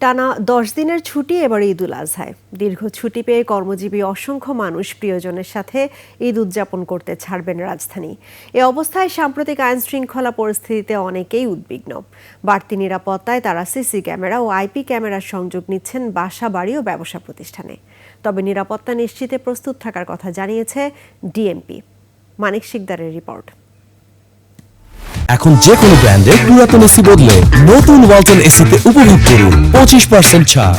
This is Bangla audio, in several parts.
টানা 10 দিনের ছুটি এবার ঈদুল আজহায়। দীর্ঘ ছুটি পেয়ে কর্মজীবী অসংখ্য মানুষ প্রিয়জনের সাথে ঈদ উদযাপন করতে ছাড়বেন রাজধানী। এ অবস্থায় সাম্প্রতিক আইন শৃঙ্খলা পরিস্থিতিতে অনেকেই উদ্বিগ্ন। বাড়তি নিরাপত্তায় তারা সিসি ক্যামেরা ও আইপি ক্যামেরার সংযোগ নিচ্ছেন বাসা বাড়ি ও ব্যবসা প্রতিষ্ঠানে। তবে নিরাপত্তা নিশ্চিতে প্রস্তুত থাকার কথা জানিয়েছে ডিএমপি। মানিক শিকদারের রিপোর্ট। এখন যে কোনো ব্র্যান্ডের পুরাতন এসি বদলে নতুন ওয়ালটন এসিতে উপভোগ করুন 25% ছাড়।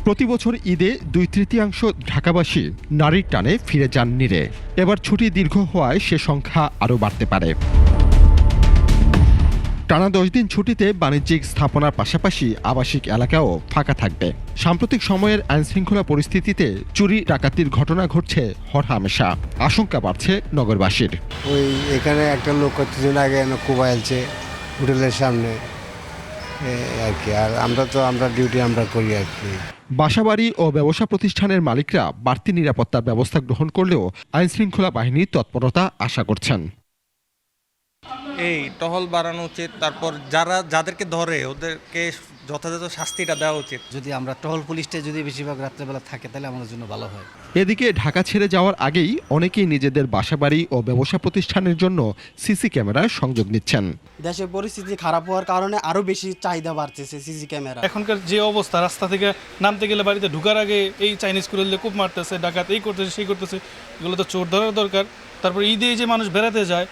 প্রতি বছর ঈদে 2/3 ঢাকাবাসী নারীর টানে ফিরে যান নিরে। এবার ছুটি দীর্ঘ হওয়ায় সে সংখ্যা আরও বাড়তে পারে। টানা 10 দিন ছুটিতে বাণিজ্যিক স্থাপনার পাশাপাশি আবাসিক এলাকাও ফাঁকা থাকবে। সাম্প্রতিক সময়ের আইনশৃঙ্খলা পরিস্থিতিতে চুরি ডাকাতির ঘটনা ঘটছে হরহামেশা। আশঙ্কা বাড়ছে নগরবাসীর। ওই এখানে একটা লোক কিছুদিন আগে কোবাইলছে হোটেলের সামনে আর কি। আর আমরা ডিউটি আমরা করি আর কি। বাসাবাড়ি ও ব্যবসা প্রতিষ্ঠানের মালিকরা বাড়তি নিরাপত্তার ব্যবস্থা গ্রহণ করলেও আইনশৃঙ্খলা বাহিনীর তৎপরতা আশা করছেন। এই টহল বাড়ানো উচিত, তারপর যাদেরকে ধরে ওদেরকে যথাযথ শাস্তিটা দেওয়া উচিত। যদি আমরা টহল পুলিশটা যদি বেশিরভাগ রাত্রেবেলা থাকে তাহলে আমাদের জন্য ভালো হয়। এদিকে ঢাকা ছেড়ে যাওয়ার আগেই অনেকেই নিজেদের বাসাবাড়ি ও ব্যবসা প্রতিষ্ঠানের জন্য সিসি ক্যামেরার সংযোগ নিচ্ছেন। দেশের পরিস্থিতি খারাপ হওয়ার কারণে আরো বেশি চাহিদা বাড়তেছে সিসি ক্যামেরা। এখনকার যে অবস্থা, রাস্তা থেকে নামতে গেলে বাড়িতে ঢুকার আগে এই চাইনিজ কুড়েলে কূপ মারতেছে, ডাকাত এই করতেছে সেই করতেছে, এগুলো তো চোর ধরার দরকার। তারপর ঈদে যে মানুষ বেড়াতে যায়,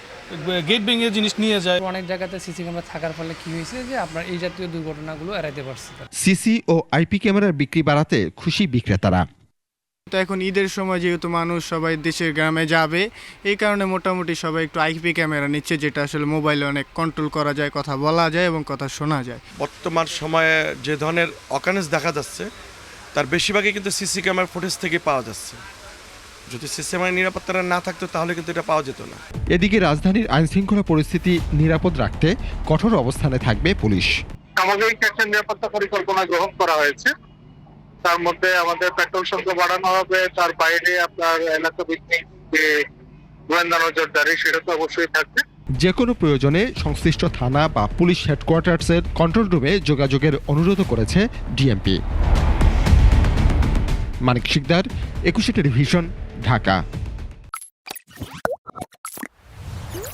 গেট ভেঙে জিনিস নিয়ে যায়। অনেক জায়গাতে সিসি ক্যামেরা থাকার ফলে কি হয়েছে যে আপনার এই জাতীয় দুর্ঘটনাগুলো এড়াইতে পারছে। সিসি ও আইপি ক্যামেরার বিক্রি বাড়াতে খুশি বিক্রেতারা। তো এখন ঈদের সময় যেহেতু মানুষ সবাই দেশের গ্রামে যাবে, এই কারণে মোটামুটি সবাই একটু আইপি ক্যামেরা নিচ্ছে, যেটা আসলে মোবাইলে অনেক কন্ট্রোল করা যায়, কথা বলা যায় এবং কথা শোনা যায়। বর্তমান সময়ে যে ধরনের অকারেন্স দেখা যাচ্ছে তার বেশিরভাগই কিন্তু সিসি ক্যামেরার ফুটেজ থেকে পাওয়া যাচ্ছে। যদি সিসি ক্যামেরার নিরাপত্তাটা না থাকতো তাহলে কিন্তু এটা পাওয়া যেত না। এদিকে রাজধানীর আইনশৃঙ্খলা পরিস্থিতি নিরাপদ রাখতে কঠোর অবস্থানে থাকবে পুলিশ। সামগ্রিক একটা নিরাপত্তা পরিকল্পনা গ্রহণ করা হয়েছে। তার মধ্যে আমাদের পেট্রোল সংখ্যা বাড়ানো হবে, তার বাইরে আপনার এলাকা ভিত্তিক যে গোয়েন্দা নজরদারি সেটা তো অবশ্যই থাকবে। যে কোনো প্রয়োজনে সংশ্লিষ্ট থানা বা পুলিশ হেডকোয়ার্টার্সের কন্ট্রোল রুমে যোগাযোগের অনুরোধ করেছে ডিএমপি। মানিক শিকদার, 21 টেলিভিশন, ঢাকা।